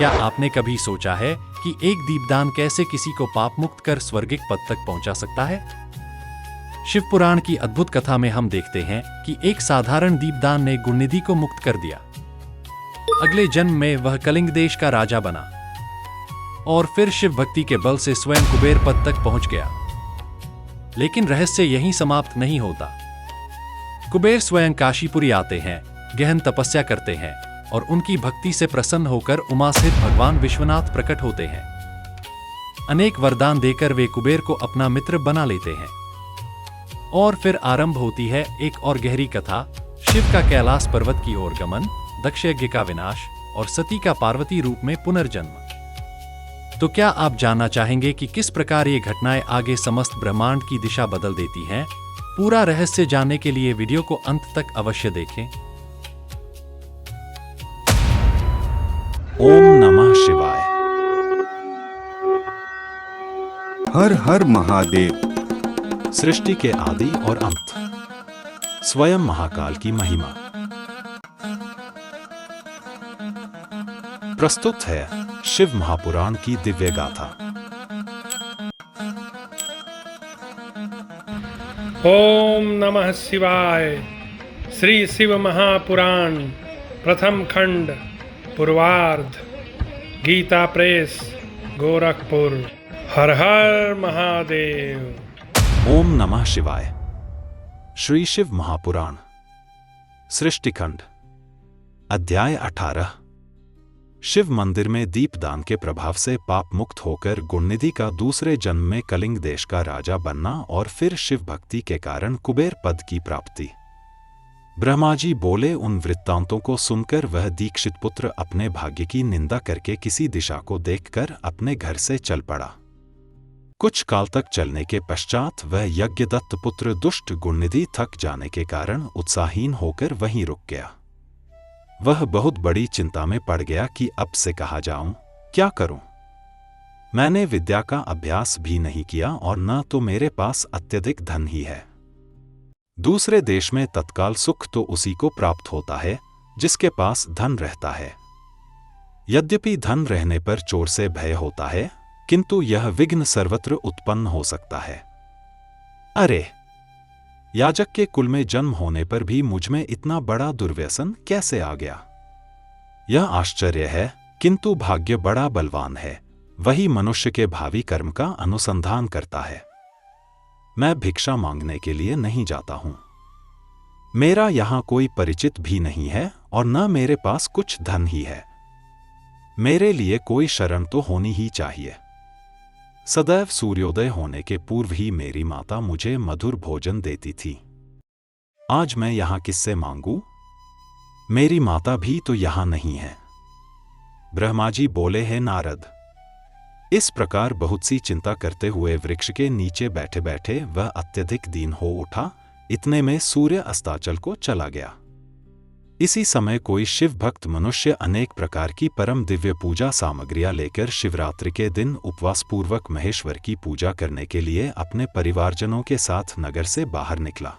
क्या आपने कभी सोचा है कि एक दीपदान कैसे किसी को पाप मुक्त कर स्वर्गिक पद तक पहुंचा सकता है? शिव पुराण की अद्भुत कथा में हम देखते हैं कि एक साधारण दीपदान ने गुणनिधि को मुक्त कर दिया। अगले जन्म में वह कलिंग देश का राजा बना और फिर शिव भक्ति के बल से स्वयं कुबेर पद तक पहुंच गया। लेकिन रहस्य यहीं समाप्त नहीं होता। कुबेर स्वयं काशीपुरी आते हैं, गहन तपस्या करते हैं और उनकी भक्ति से प्रसन्न होकर उमा स्थित भगवान विश्वनाथ प्रकट होते हैं। अनेक वरदान देकर वे कुबेर को अपना मित्र बना लेते हैं और फिर आरंभ होती है एक और गहरी कथा, शिव का कैलाश पर्वत की ओर गमन, दक्ष यज्ञ का विनाश और सती का पार्वती रूप में पुनर्जन्म। तो क्या आप जानना चाहेंगे कि किस प्रकार ये घटनाएं आगे समस्त ब्रह्मांड की दिशा बदल देती हैं? पूरा रहस्य जानने के लिए वीडियो को अंत तक अवश्य देखें। ओम नमः शिवाय। हर हर महादेव। सृष्टि के आदि और अंत, स्वयं महाकाल की महिमा। प्रस्तुत है शिव महापुराण की दिव्य गाथा। ओम नमः शिवाय। श्री शिव महापुराण प्रथम खंड पूर्वार्ध। गीता प्रेस, गोरखपुर। हर हर महादेव। ओम नमः शिवाय। श्री शिव महापुराण सृष्टिखंड, अध्याय 18। शिव मंदिर में दीपदान के प्रभाव से पाप मुक्त होकर गुणनिधि का दूसरे जन्म में कलिंग देश का राजा बनना और फिर शिव भक्ति के कारण कुबेर पद की प्राप्ति। ब्रह्मा जी बोले। उन वृत्तांतों को सुनकर वह दीक्षित पुत्र अपने भाग्य की निंदा करके किसी दिशा को देखकर अपने घर से चल पड़ा। कुछ काल तक चलने के पश्चात वह यज्ञदत्त पुत्र दुष्ट गुणनिधि थक जाने के कारण उत्साहहीन होकर वहीं रुक गया। वह बहुत बड़ी चिंता में पड़ गया कि अब से कहाँ जाऊं, क्या करूं। मैंने विद्या का अभ्यास भी नहीं किया और न तो मेरे पास अत्यधिक धन ही है। दूसरे देश में तत्काल सुख तो उसी को प्राप्त होता है जिसके पास धन रहता है। यद्यपि धन रहने पर चोर से भय होता है, किंतु यह विघ्न सर्वत्र उत्पन्न हो सकता है। अरे, याजक के कुल में जन्म होने पर भी मुझ में इतना बड़ा दुर्व्यसन कैसे आ गया? यह आश्चर्य है, किंतु भाग्य बड़ा बलवान है। वही मनुष्य के भावी कर्म का अनुसंधान करता है। मैं भिक्षा मांगने के लिए नहीं जाता हूं। मेरा यहां कोई परिचित भी नहीं है और न मेरे पास कुछ धन ही है। मेरे लिए कोई शरण तो होनी ही चाहिए। सदैव सूर्योदय होने के पूर्व ही मेरी माता मुझे मधुर भोजन देती थी। आज मैं यहां किससे मांगू? मेरी माता भी तो यहां नहीं है। ब्रह्मा जी बोले हैं नारद। इस प्रकार बहुत सी चिंता करते हुए वृक्ष के नीचे बैठे बैठे वह अत्यधिक दीन हो उठा। इतने में सूर्य अस्ताचल को चला गया। इसी समय कोई शिव भक्त मनुष्य अनेक प्रकार की परम दिव्य पूजा सामग्रियां लेकर शिवरात्रि के दिन उपवास पूर्वक महेश्वर की पूजा करने के लिए अपने परिवारजनों के साथ नगर से बाहर निकला।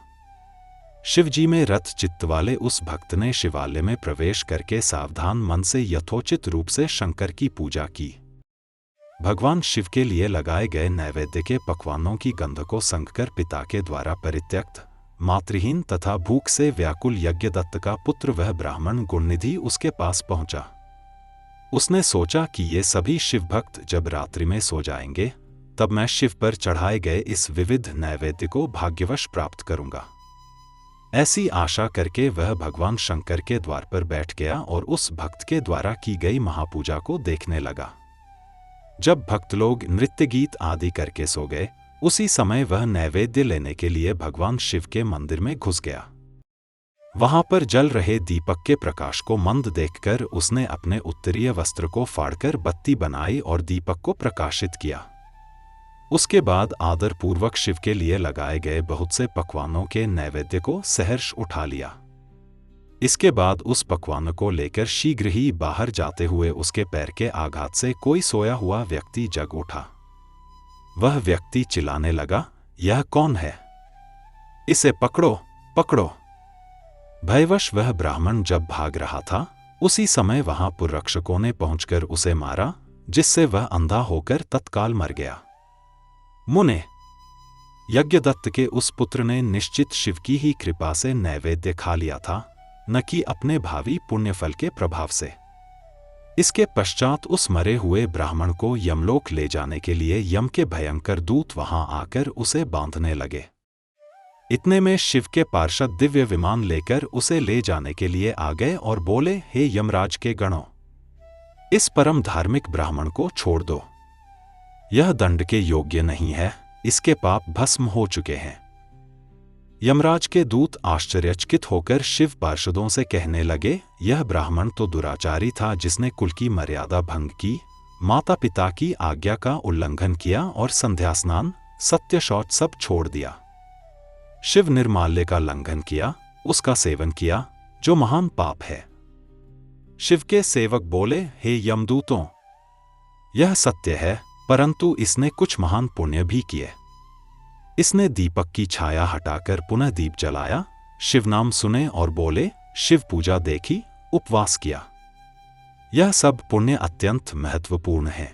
शिवजी में रत चित्त वाले उस भक्त ने शिवालय में प्रवेश करके सावधान मन से यथोचित रूप से शंकर की पूजा की। भगवान शिव के लिए लगाए गए नैवेद्य के पकवानों की गंध को संगकर पिता के द्वारा परित्यक्त, मातृहीन तथा भूख से व्याकुल यज्ञदत्त का पुत्र वह ब्राह्मण गुणनिधि उसके पास पहुंचा। उसने सोचा कि ये सभी शिव भक्त जब रात्रि में सो जाएंगे तब मैं शिव पर चढ़ाए गए इस विविध नैवेद्य को भाग्यवश प्राप्त करूंगा। ऐसी आशा करके वह भगवान शंकर के द्वार पर बैठ गया और उस भक्त के द्वारा की गई महापूजा को देखने लगा। जब भक्त लोग नृत्य गीत आदि करके सो गए, उसी समय वह नैवेद्य लेने के लिए भगवान शिव के मंदिर में घुस गया। वहां पर जल रहे दीपक के प्रकाश को मंद देखकर उसने अपने उत्तरीय वस्त्र को फाड़कर बत्ती बनाई और दीपक को प्रकाशित किया। उसके बाद आदर पूर्वक शिव के लिए लगाए गए बहुत से पकवानों के नैवेद्य को सहर्ष उठा लिया। इसके बाद उस पकवान को लेकर शीघ्र ही बाहर जाते हुए उसके पैर के आघात से कोई सोया हुआ व्यक्ति जग उठा। वह व्यक्ति चिल्लाने लगा, यह कौन है? इसे पकड़ो, पकड़ो। भयवश वह ब्राह्मण जब भाग रहा था, उसी समय वहां पुररक्षकों ने पहुंचकर उसे मारा, जिससे वह अंधा होकर तत्काल मर गया। मुने, यज्ञदत्त के उस पुत्र ने निश्चित शिव की ही कृपा से नैवेद्य खा लिया था, न कि अपने भावी पुण्यफल के प्रभाव से। इसके पश्चात उस मरे हुए ब्राह्मण को यमलोक ले जाने के लिए यम के भयंकर दूत वहां आकर उसे बांधने लगे। इतने में शिव के पार्षद दिव्य विमान लेकर उसे ले जाने के लिए आ गए और बोले, हे यमराज के गणों, इस परम धार्मिक ब्राह्मण को छोड़ दो। यह दंड के योग्य नहीं है, इसके पाप भस्म हो चुके हैं। यमराज के दूत आश्चर्यचकित होकर शिव पार्षदों से कहने लगे, यह ब्राह्मण तो दुराचारी था, जिसने कुल की मर्यादा भंग की, माता पिता की आज्ञा का उल्लंघन किया और संध्या स्नान, सत्य शौच सब छोड़ दिया। शिव निर्माल्य का लंघन किया, उसका सेवन किया, जो महान पाप है। शिव के सेवक बोले, हे यमदूतों, यह सत्य है, परंतु इसने कुछ महान पुण्य भी किए। इसने दीपक की छाया हटाकर पुनः दीप जलाया, शिव नाम सुने और बोले, शिव पूजा देखी, उपवास किया। यह सब पुण्य अत्यंत महत्वपूर्ण है।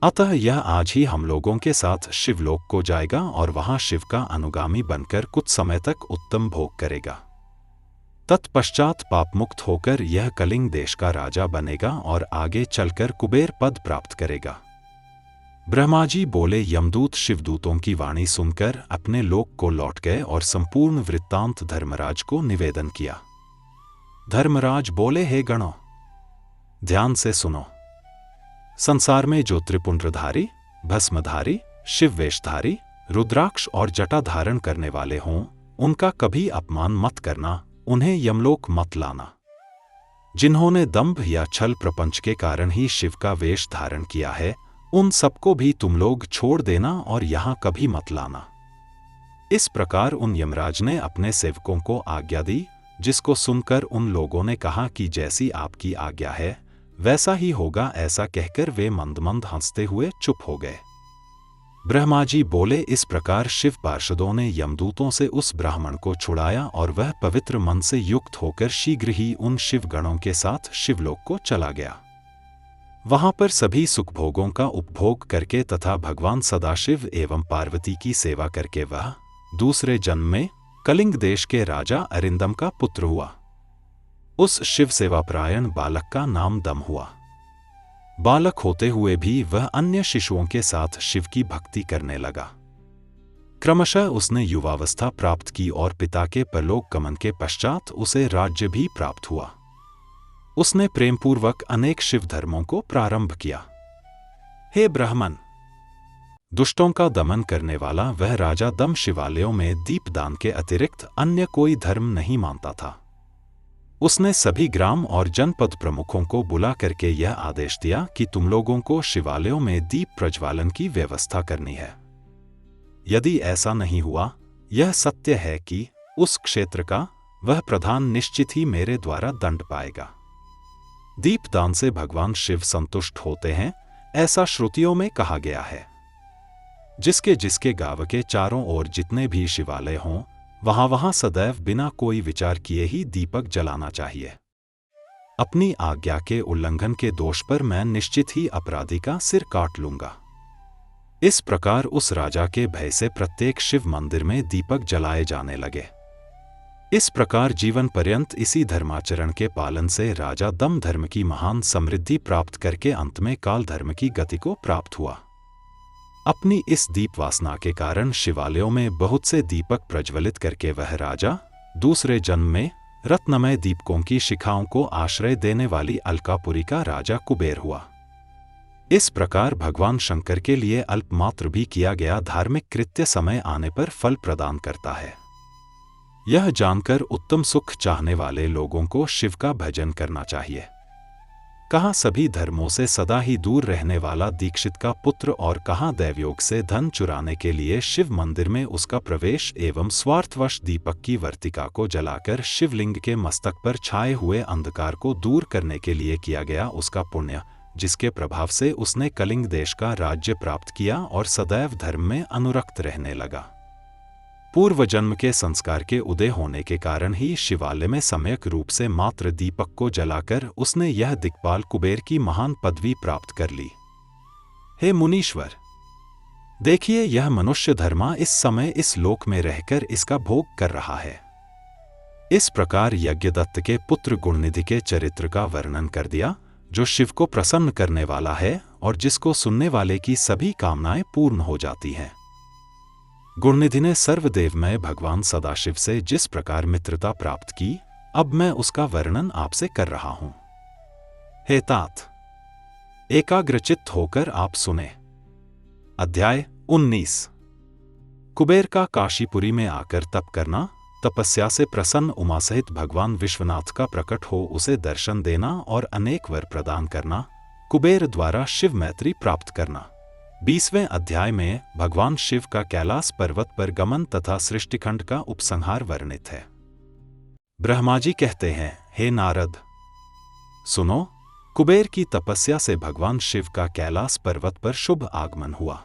अतः यह आज ही हम लोगों के साथ शिवलोक को जाएगा और वहां शिव का अनुगामी बनकर कुछ समय तक उत्तम भोग करेगा। तत्पश्चात पापमुक्त होकर यह कलिंग देश का राजा बनेगा और आगे चलकर कुबेर पद प्राप्त करेगा। ब्रह्मा जी बोले, यमदूत शिवदूतों की वाणी सुनकर अपने लोक को लौट गए और संपूर्ण वृत्तांत धर्मराज को निवेदन किया। धर्मराज बोले, हे गणों, ध्यान से सुनो। संसार में जो त्रिपुंड्रधारी, भस्मधारी, शिव वेशधारी, रुद्राक्ष और जटा धारण करने वाले हों, उनका कभी अपमान मत करना, उन्हें यमलोक मत लाना। जिन्होंने दंभ या छल प्रपंच के कारण ही शिव का वेश धारण किया है, उन सबको भी तुम लोग छोड़ देना और यहां कभी मत लाना। इस प्रकार उन यमराज ने अपने सेवकों को आज्ञा दी, जिसको सुनकर उन लोगों ने कहा कि जैसी आपकी आज्ञा है वैसा ही होगा। ऐसा कहकर वे मंद मंद हंसते हुए चुप हो गए। ब्रह्मा जी बोले, इस प्रकार शिव पार्षदों ने यमदूतों से उस ब्राह्मण को छुड़ाया और वह पवित्र मन से युक्त होकर शीघ्र ही उन शिवगणों के साथ शिवलोक को चला गया। वहां पर सभी सुखभोगों का उपभोग करके तथा भगवान सदाशिव एवं पार्वती की सेवा करके वह दूसरे जन्म में कलिंग देश के राजा अरिंदम का पुत्र हुआ। उस शिव सेवापरायण बालक का नाम दम हुआ। बालक होते हुए भी वह अन्य शिशुओं के साथ शिव की भक्ति करने लगा। क्रमशः उसने युवावस्था प्राप्त की और पिता के परलोक गमन के पश्चात उसे राज्य भी प्राप्त हुआ। उसने प्रेमपूर्वक अनेक शिव धर्मों को प्रारंभ किया। हे ब्राह्मण, दुष्टों का दमन करने वाला वह राजा दम शिवालयों में दीपदान के अतिरिक्त अन्य कोई धर्म नहीं मानता था। उसने सभी ग्राम और जनपद प्रमुखों को बुला करके यह आदेश दिया कि तुम लोगों को शिवालयों में दीप प्रज्वालन की व्यवस्था करनी है। यदि ऐसा नहीं हुआ, यह सत्य है कि उस क्षेत्र का वह प्रधान निश्चित ही मेरे द्वारा दंड पाएगा। दीपदान से भगवान शिव संतुष्ट होते हैं, ऐसा श्रुतियों में कहा गया है। जिसके जिसके गांव के चारों ओर जितने भी शिवालय हों, वहां वहां सदैव बिना कोई विचार किए ही दीपक जलाना चाहिए। अपनी आज्ञा के उल्लंघन के दोष पर मैं निश्चित ही अपराधी का सिर काट लूंगा। इस प्रकार उस राजा के भय से प्रत्येक शिव मंदिर में दीपक जलाए जाने लगे। इस प्रकार जीवन पर्यंत इसी धर्माचरण के पालन से राजा दम धर्म की महान समृद्धि प्राप्त करके अंत में काल धर्म की गति को प्राप्त हुआ। अपनी इस दीप वासना के कारण शिवालयों में बहुत से दीपक प्रज्वलित करके वह राजा दूसरे जन्म में रत्नमय दीपकों की शिखाओं को आश्रय देने वाली अलकापुरी का राजा कुबेर हुआ। इस प्रकार भगवान शंकर के लिए अल्पमात्र भी किया गया धार्मिक कृत्य समय आने पर फल प्रदान करता है। यह जानकर उत्तम सुख चाहने वाले लोगों को शिव का भजन करना चाहिए। कहाँ सभी धर्मों से सदा ही दूर रहने वाला दीक्षित का पुत्र और कहाँ दैवयोग से धन चुराने के लिए शिव मंदिर में उसका प्रवेश एवं स्वार्थवश दीपक की वर्तिका को जलाकर शिवलिंग के मस्तक पर छाए हुए अंधकार को दूर करने के लिए किया गया उसका पुण्य, जिसके प्रभाव से उसने कलिंग देश का राज्य प्राप्त किया और सदैव धर्म में अनुरक्त रहने लगा। पूर्व जन्म के संस्कार के उदय होने के कारण ही शिवालय में सम्यक रूप से मात्र दीपक को जलाकर उसने यह दिक्पाल कुबेर की महान पदवी प्राप्त कर ली। हे मुनीश्वर, देखिए यह मनुष्य धर्मा इस समय इस लोक में रहकर इसका भोग कर रहा है। इस प्रकार यज्ञदत्त के पुत्र गुणनिधि के चरित्र का वर्णन कर दिया, जो शिव को प्रसन्न करने वाला है और जिसको सुनने वाले की सभी कामनाएं पूर्ण हो जाती हैं। गुणनिधि ने सर्वदेवमय भगवान सदाशिव से जिस प्रकार मित्रता प्राप्त की, अब मैं उसका वर्णन आपसे कर रहा हूं। हे तात, एकाग्रचित्त होकर आप सुने। अध्याय 19। कुबेर का काशीपुरी में आकर तप करना, तपस्या से प्रसन्न उमा सहित भगवान विश्वनाथ का प्रकट हो उसे दर्शन देना और अनेक वर प्रदान करना, कुबेर द्वारा शिव मैत्री प्राप्त करना। 20वें अध्याय में भगवान शिव का कैलाश पर्वत पर गमन तथा सृष्टिखंड का उपसंहार वर्णित है। ब्रह्मा जी कहते हैं, हे नारद, सुनो, कुबेर की तपस्या से भगवान शिव का कैलाश पर्वत पर शुभ आगमन हुआ।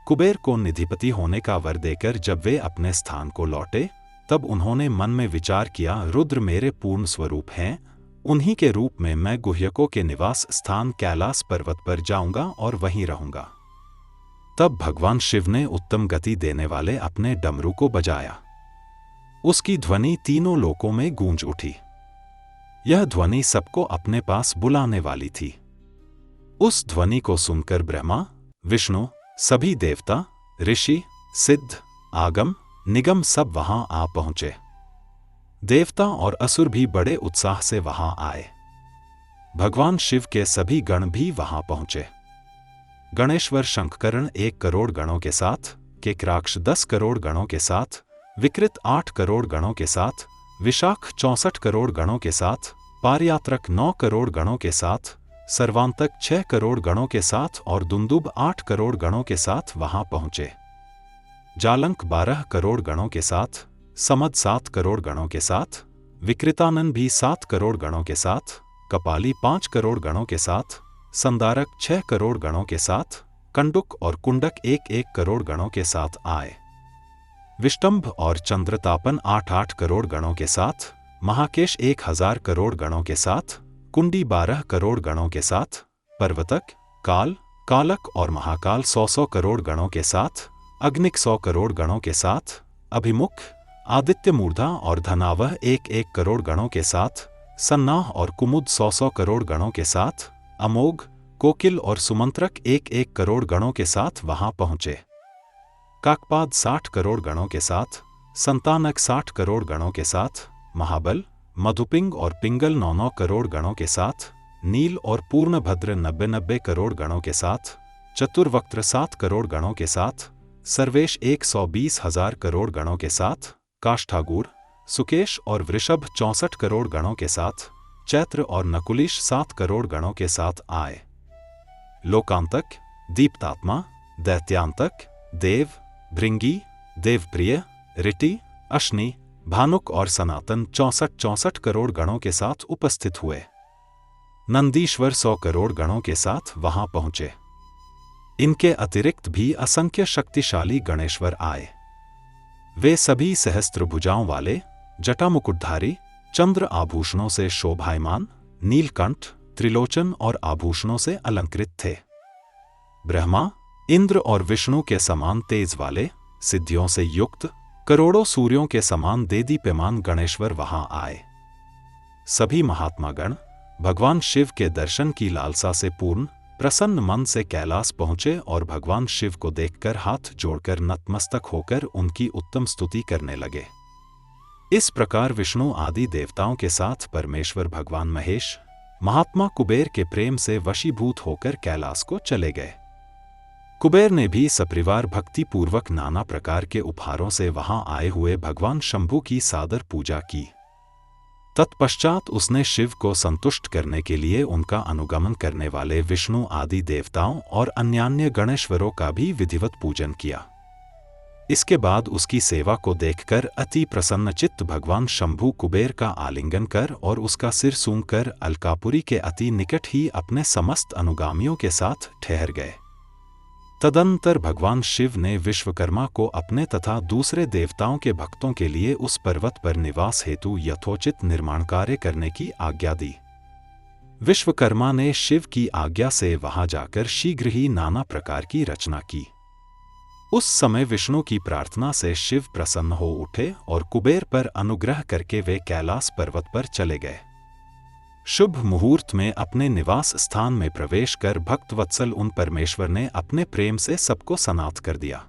कुबेर को निधिपति होने का वर देकर जब वे अपने स्थान को लौटे, तब उन्होंने मन में विचार किया, रुद्र मेरे पूर्ण स्वरूप हैं, उन्हीं के रूप में मैं गुह्यकों के निवास स्थान कैलाश पर्वत पर जाऊंगा और वहीं रहूंगा। तब भगवान शिव ने उत्तम गति देने वाले अपने डमरू को बजाया। उसकी ध्वनि तीनों लोकों में गूंज उठी। यह ध्वनि सबको अपने पास बुलाने वाली थी। उस ध्वनि को सुनकर ब्रह्मा, विष्णु, सभी देवता, ऋषि, सिद्ध, आगम, निगम सब वहां आ पहुंचे। देवता और असुर भी बड़े उत्साह से वहां आए। भगवान शिव के सभी गण भी वहां पहुंचे। गणेश्वर शंखकर्ण 1 करोड़ गणों के साथ, केकराक्ष 10 करोड़ गणों के साथ, विकृत 8 करोड़ गणों के साथ, विशाख 64 करोड़ गणों के साथ, पारयात्रक 9 करोड़ गणों के साथ, सर्वांतक 6 करोड़ गणों के साथ और दुंदुब 8 करोड़ गणों के साथ वहां पहुंचे। जालंक 12 करोड़ गणों के साथ, समद 7 करोड़ गणों के साथ, विकृतानन भी 7 करोड़ गणों के साथ, कपाली 5 करोड़ गणों के साथ, संदारक 6 करोड़ गणों के साथ, कंडुक और कुंडक 1-1 करोड़ गणों के साथ आए। विष्टंभ और चंद्रतापन 8-8 करोड़ गणों के साथ, महाकेश 1000 करोड़ गणों के साथ, कुंडी 12 करोड़ गणों के साथ, पर्वतक, काल, कालक और महाकाल 100-100 करोड़ गणों के साथ, अग्निक 100 करोड़ गणों के साथ, अभिमुख, आदित्य मूर्धा और धनावह 1-1 करोड़ गणों के साथ, सन्नाह और कुमुद 100-100 करोड़ गणों के साथ, अमोघ, कोकिल और सुमंत्रक 1-1 करोड़ गणों के साथ वहां पहुंचे। काकपाद 60 करोड़ गणों के साथ, संतानक 60 करोड़ गणों के साथ, महाबल, मधुपिंग और पिंगल 9-9 करोड़ गणों के साथ, नील और पूर्णभद्र 90-90 करोड़ गणों के साथ, चतुर्वक्त्र 7 करोड़ गणों के साथ, सर्वेश 120,000 करोड़ गणों के साथ, काष्ठागुर, सुकेश और वृषभ 64 करोड़ गणों के साथ, चैत्र और नकुलिश 7 करोड़ गणों के साथ आए। लोकांतक, दीप्तात्मा, दैत्यांतक, देव, भृंगी, देवप्रिय, ऋटि, अश्नि, भानुक और सनातन 64-64 करोड़ गणों के साथ उपस्थित हुए। नंदीश्वर 100 करोड़ गणों के साथ वहां पहुंचे। इनके अतिरिक्त भी असंख्य शक्तिशाली गणेश्वर आए। वे सभी सहस्त्र भुजाओं वाले, जटामुकुटधारी, चंद्र आभूषणों से शोभायमान, नीलकंठ, त्रिलोचन और आभूषणों से अलंकृत थे। ब्रह्मा, इंद्र और विष्णु के समान तेज वाले, सिद्धियों से युक्त, करोड़ों सूर्यों के समान देदीप्यमान गणेश्वर वहां आए। सभी महात्मागण भगवान शिव के दर्शन की लालसा से पूर्ण प्रसन्न मन से कैलाश पहुंचे और भगवान शिव को देखकर हाथ जोड़कर नतमस्तक होकर उनकी उत्तम स्तुति करने लगे। इस प्रकार विष्णु आदि देवताओं के साथ परमेश्वर भगवान महेश महात्मा कुबेर के प्रेम से वशीभूत होकर कैलाश को चले गए। कुबेर ने भी सपरिवार भक्ति पूर्वक नाना प्रकार के उपहारों से वहां आए हुए भगवान शंभु की सादर पूजा की। तत्पश्चात उसने शिव को संतुष्ट करने के लिए उनका अनुगमन करने वाले विष्णु आदि देवताओं और अन्यान्य गणेश्वरों का भी विधिवत पूजन किया। इसके बाद उसकी सेवा को देखकर अति प्रसन्नचित्त भगवान शंभु कुबेर का आलिंगन कर और उसका सिर सूंघकर अलकापुरी के अति निकट ही अपने समस्त अनुगामियों के साथ ठहर गए। तदनंतर भगवान शिव ने विश्वकर्मा को अपने तथा दूसरे देवताओं के भक्तों के लिए उस पर्वत पर निवास हेतु यथोचित निर्माण कार्य करने की आज्ञा दी। विश्वकर्मा ने शिव की आज्ञा से वहां जाकर शीघ्र ही नाना प्रकार की रचना की। उस समय विष्णु की प्रार्थना से शिव प्रसन्न हो उठे और कुबेर पर अनुग्रह करके वे कैलाश पर्वत पर चले गए। शुभ मुहूर्त में अपने निवास स्थान में प्रवेश कर भक्तवत्सल उन परमेश्वर ने अपने प्रेम से सबको सनाथ कर दिया।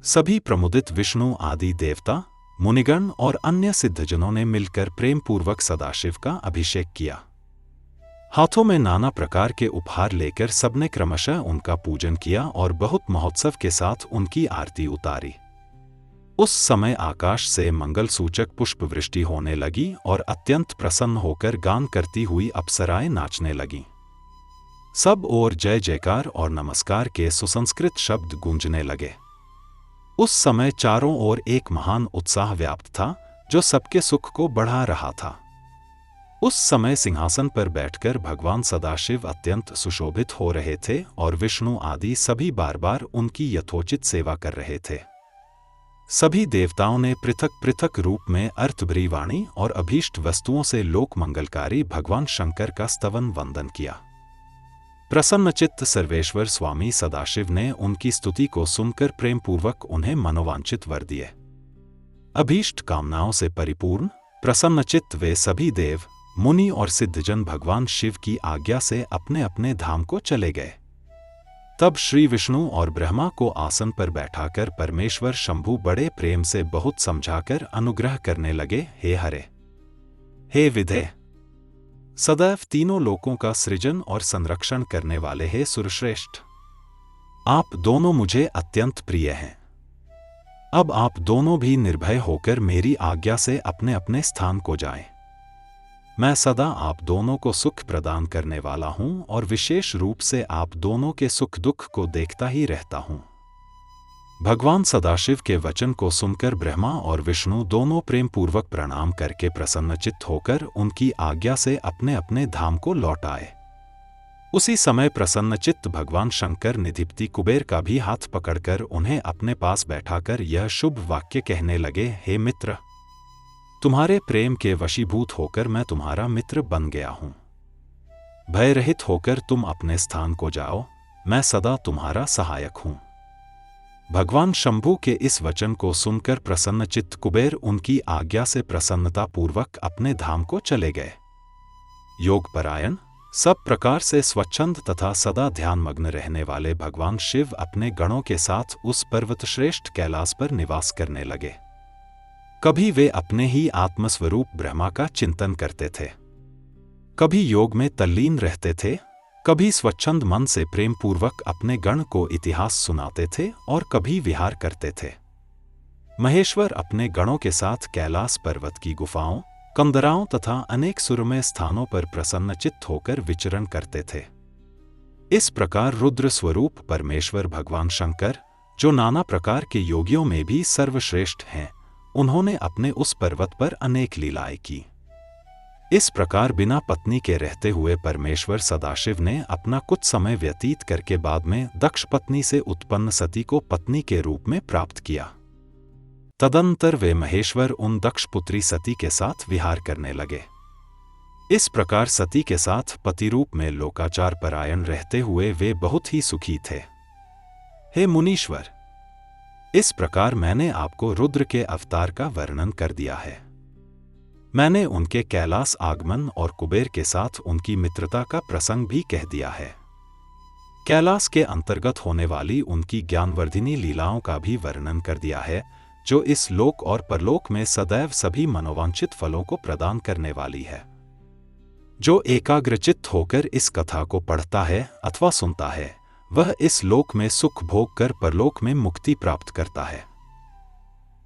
सभी प्रमुदित विष्णु आदि देवता, मुनिगण और अन्य सिद्धजनों ने मिलकर प्रेम पूर्वक सदाशिव का अभिषेक किया। हाथों में नाना प्रकार के उपहार लेकर सबने क्रमशः उनका पूजन किया और बहुत महोत्सव के साथ उनकी आरती उतारी। उस समय आकाश से मंगल सूचक पुष्प वृष्टि होने लगी और अत्यंत प्रसन्न होकर गान करती हुई अप्सराएं नाचने लगीं। सब ओर जय जयकार और नमस्कार के सुसंस्कृत शब्द गूंजने लगे। उस समय चारों ओर एक महान उत्साह व्याप्त था जो सबके सुख को बढ़ा रहा था। उस समय सिंहासन पर बैठकर भगवान सदाशिव अत्यंत सुशोभित हो रहे थे और विष्णु आदि सभी बार बार उनकी यथोचित सेवा कर रहे थे। सभी देवताओं ने पृथक पृथक रूप में अर्थभरी वाणी और अभीष्ट वस्तुओं से लोक मंगलकारी भगवान शंकर का स्तवन वंदन किया। प्रसन्नचित्त सर्वेश्वर स्वामी सदाशिव ने उनकी स्तुति को सुनकर प्रेम पूर्वक उन्हें मनोवांछित वर दिए। अभीष्ट कामनाओं से परिपूर्ण प्रसन्नचित्त वे सभी देव, मुनि और सिद्धजन भगवान शिव की आज्ञा से अपने अपने धाम को चले गए। तब श्री विष्णु और ब्रह्मा को आसन पर बैठाकर परमेश्वर शंभु बड़े प्रेम से बहुत समझाकर अनुग्रह करने लगे। हे हरे, हे विधे, सदैव तीनों लोकों का सृजन और संरक्षण करने वाले हे सुरश्रेष्ठ, आप दोनों मुझे अत्यंत प्रिय हैं। अब आप दोनों भी निर्भय होकर मेरी आज्ञा से अपने अपने स्थान को जाएं। मैं सदा आप दोनों को सुख प्रदान करने वाला हूं और विशेष रूप से आप दोनों के सुख दुख को देखता ही रहता हूं। भगवान सदाशिव के वचन को सुनकर ब्रह्मा और विष्णु दोनों प्रेम पूर्वक प्रणाम करके प्रसन्नचित्त होकर उनकी आज्ञा से अपने अपने धाम को लौट आए। उसी समय प्रसन्नचित्त भगवान शंकर निधिपति कुबेर का भी हाथ पकड़कर उन्हें अपने पास बैठाकर यह शुभ वाक्य कहने लगे। हे मित्र, तुम्हारे प्रेम के वशीभूत होकर मैं तुम्हारा मित्र बन गया हूं। भय रहित होकर तुम अपने स्थान को जाओ, मैं सदा तुम्हारा सहायक हूं। भगवान शंभु के इस वचन को सुनकर प्रसन्नचित्त कुबेर उनकी आज्ञा से प्रसन्नता पूर्वक अपने धाम को चले गए। योगपरायण, सब प्रकार से स्वच्छंद तथा सदा ध्यानमग्न रहने वाले भगवान शिव अपने गणों के साथ उस पर्वतश्रेष्ठ कैलाश पर निवास करने लगे। कभी वे अपने ही आत्मस्वरूप ब्रह्मा का चिंतन करते थे, कभी योग में तल्लीन रहते थे, कभी स्वच्छंद मन से प्रेम पूर्वक अपने गण को इतिहास सुनाते थे और कभी विहार करते थे। महेश्वर अपने गणों के साथ कैलाश पर्वत की गुफाओं, कंदराओं तथा अनेक सुरम्य स्थानों पर प्रसन्नचित्त होकर विचरण करते थे। इस प्रकार रुद्र स्वरूप परमेश्वर भगवान शंकर, जो नाना प्रकार के योगियों में भी सर्वश्रेष्ठ हैं, उन्होंने अपने उस पर्वत पर अनेक लीलाएं की। इस प्रकार बिना पत्नी के रहते हुए परमेश्वर सदाशिव ने अपना कुछ समय व्यतीत करके बाद में दक्ष पत्नी से उत्पन्न सती को पत्नी के रूप में प्राप्त किया। तदंतर वे महेश्वर उन दक्ष पुत्री सती के साथ विहार करने लगे। इस प्रकार सती के साथ पति रूप में लोकाचार परायण रहते हुए वे बहुत ही सुखी थे। हे मुनीश्वर, इस प्रकार मैंने आपको रुद्र के अवतार का वर्णन कर दिया है। मैंने उनके कैलाश आगमन और कुबेर के साथ उनकी मित्रता का प्रसंग भी कह दिया है। कैलाश के अंतर्गत होने वाली उनकी ज्ञानवर्धिनी लीलाओं का भी वर्णन कर दिया है, जो इस लोक और परलोक में सदैव सभी मनोवांछित फलों को प्रदान करने वाली है। जो एकाग्रचित्त होकर इस कथा को पढ़ता है अथवा सुनता है, वह इस लोक में सुख भोग कर परलोक में मुक्ति प्राप्त करता है।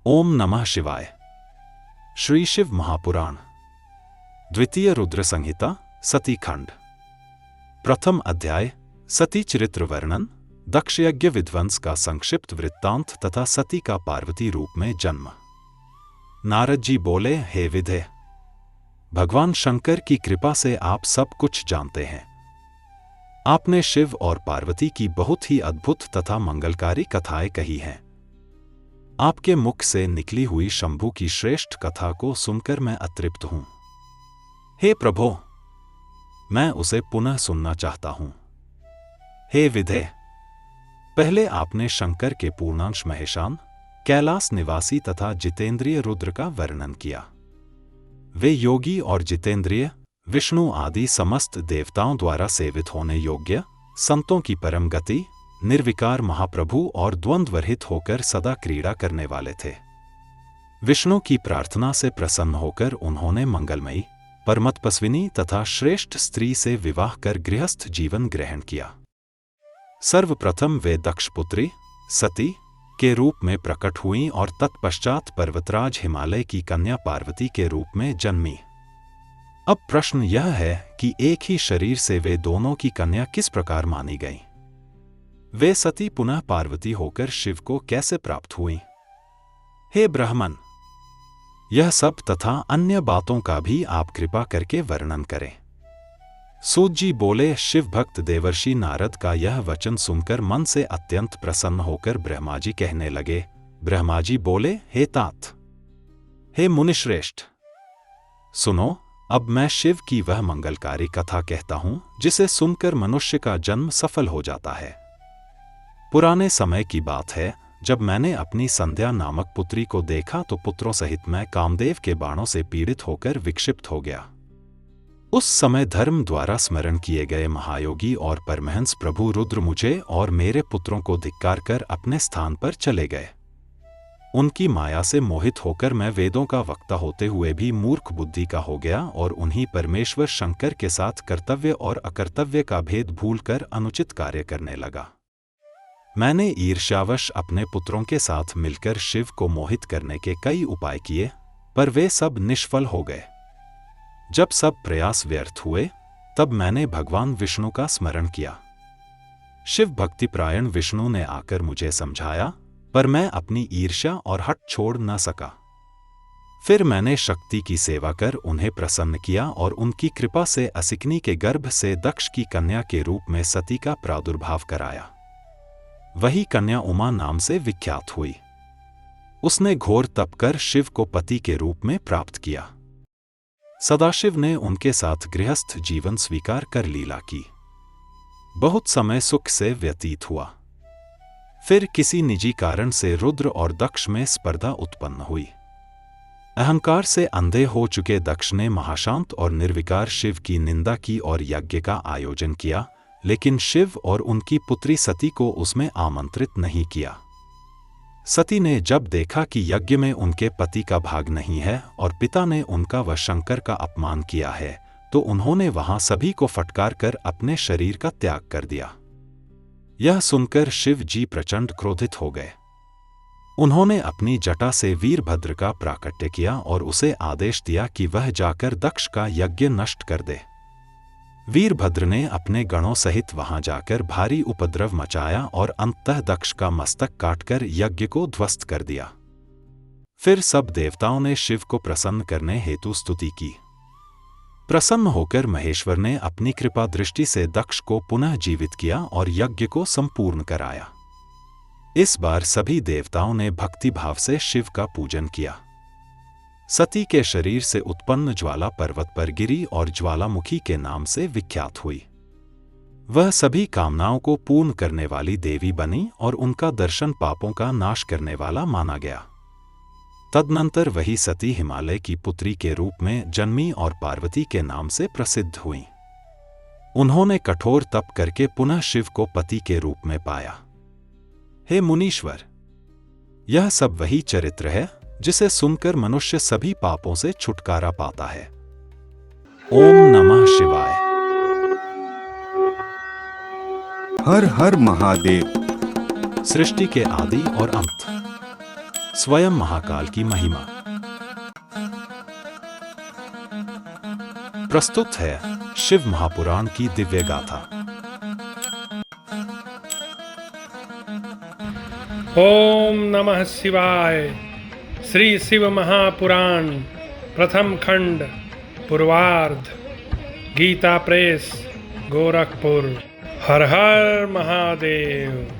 ओम नमः शिवाय। श्री शिव महापुराण, द्वितीय रुद्र संहिता, सती खंड। प्रथम अध्याय, सती चरित्र वर्णन, दक्ष यज्ञ विध्वंस का संक्षिप्त वृत्तांत तथा सती का पार्वती रूप में जन्म। नारद जी बोले, हे विधे, भगवान शंकर की कृपा से आप सब कुछ जानते हैं। आपने शिव और पार्वती की बहुत ही अद्भुत तथा मंगलकारी कथाएं कही हैं। आपके मुख से निकली हुई शंभु की श्रेष्ठ कथा को सुनकर मैं अतृप्त हूं। हे प्रभो, मैं उसे पुनः सुनना चाहता हूं। हे विधे, पहले आपने शंकर के पूर्णांश महेशान, कैलाश निवासी तथा जितेंद्रिय रुद्र का वर्णन किया। वे योगी और जितेंद्रिय, विष्णु आदि समस्त देवताओं द्वारा सेवित होने योग्य, संतों की परम गति, निर्विकार महाप्रभु और द्वंद्वरहित होकर सदा क्रीड़ा करने वाले थे। विष्णु की प्रार्थना से प्रसन्न होकर उन्होंने मंगलमयी, परमतपस्विनी तथा श्रेष्ठ स्त्री से विवाह कर गृहस्थ जीवन ग्रहण किया। सर्वप्रथम वे दक्षपुत्री सती के रूप में प्रकट हुईं और तत्पश्चात पर्वतराज हिमालय की कन्या पार्वती के रूप में जन्मी। अब प्रश्न यह है कि एक ही शरीर से वे दोनों की कन्या किस प्रकार मानी गईं? वे सती पुनः पार्वती होकर शिव को कैसे प्राप्त हुईं? हे ब्राह्मण, यह सब तथा अन्य बातों का भी आप कृपा करके वर्णन करें। सूत जी बोले, शिव भक्त देवर्षि नारद का यह वचन सुनकर मन से अत्यंत प्रसन्न होकर ब्रह्मा जी कहने लगे। ब्रह्मा जी बोले, हे तात, हे मुनिश्रेष्ठ, सुनो, अब मैं शिव की वह मंगलकारी कथा कहता हूं जिसे सुनकर मनुष्य का जन्म सफल हो जाता है। पुराने समय की बात है, जब मैंने अपनी संध्या नामक पुत्री को देखा तो पुत्रों सहित मैं कामदेव के बाणों से पीड़ित होकर विक्षिप्त हो गया। उस समय धर्म द्वारा स्मरण किए गए महायोगी और परमहंस प्रभु रुद्र मुझे और मेरे पुत्रों को धिक्कार कर अपने स्थान पर चले गए। उनकी माया से मोहित होकर मैं वेदों का वक्ता होते हुए भी मूर्ख बुद्धि का हो गया और उन्हीं परमेश्वर शंकर के साथ कर्तव्य और अकर्तव्य का भेद भूलकर अनुचित कार्य करने लगा। मैंने ईर्ष्यावश अपने पुत्रों के साथ मिलकर शिव को मोहित करने के कई उपाय किए, पर वे सब निष्फल हो गए। जब सब प्रयास व्यर्थ हुए, तब मैंने भगवान विष्णु का स्मरण किया। शिव भक्तिपरायण विष्णु ने आकर मुझे समझाया, पर मैं अपनी ईर्ष्या और हठ छोड़ न सका। फिर मैंने शक्ति की सेवा कर उन्हें प्रसन्न किया और उनकी कृपा से असिकनी के गर्भ से दक्ष की कन्या के रूप में सती का प्रादुर्भाव कराया। वही कन्या उमा नाम से विख्यात हुई। उसने घोर तप कर शिव को पति के रूप में प्राप्त किया। सदाशिव ने उनके साथ गृहस्थ जीवन स्वीकार कर लीला की। बहुत समय सुख से व्यतीत हुआ। फिर किसी निजी कारण से रुद्र और दक्ष में स्पर्धा उत्पन्न हुई। अहंकार से अंधे हो चुके दक्ष ने महाशांत और निर्विकार शिव की निंदा की और यज्ञ का आयोजन किया, लेकिन शिव और उनकी पुत्री सती को उसमें आमंत्रित नहीं किया। सती ने जब देखा कि यज्ञ में उनके पति का भाग नहीं है और पिता ने उनका व शंकर का अपमान किया है, तो उन्होंने वहां सभी को फटकार कर अपने शरीर का त्याग कर दिया। यह सुनकर शिव जी प्रचंड क्रोधित हो गए। उन्होंने अपनी जटा से वीरभद्र का प्राकट्य किया और उसे आदेश दिया कि वह जाकर दक्ष का यज्ञ नष्ट कर दे। वीरभद्र ने अपने गणों सहित वहां जाकर भारी उपद्रव मचाया और अंततः दक्ष का मस्तक काटकर यज्ञ को ध्वस्त कर दिया। फिर सब देवताओं ने शिव को प्रसन्न करने हेतु स्तुति की। प्रसन्न होकर महेश्वर ने अपनी कृपा दृष्टि से दक्ष को पुनः जीवित किया और यज्ञ को संपूर्ण कराया। इस बार सभी देवताओं ने भक्ति भाव से शिव का पूजन किया। सती के शरीर से उत्पन्न ज्वाला पर्वत पर गिरी और ज्वालामुखी के नाम से विख्यात हुई। वह सभी कामनाओं को पूर्ण करने वाली देवी बनी और उनका दर्शन पापों का नाश करने वाला माना गया। तदनंतर वही सती हिमालय की पुत्री के रूप में जन्मी और पार्वती के नाम से प्रसिद्ध हुई। उन्होंने कठोर तप करके पुनः शिव को पति के रूप में पाया। हे मुनीश्वर, यह सब वही चरित्र है जिसे सुनकर मनुष्य सभी पापों से छुटकारा पाता है। ओम नमः शिवाय। हर हर महादेव। सृष्टि के आदि और अंत, स्वयं महाकाल की महिमा। प्रस्तुत है शिव महापुराण की दिव्य गाथा। ओम नमः शिवाय। श्री शिव महापुराण प्रथम खंड पूर्वार्ध। गीता प्रेस, गोरखपुर। हर हर महादेव।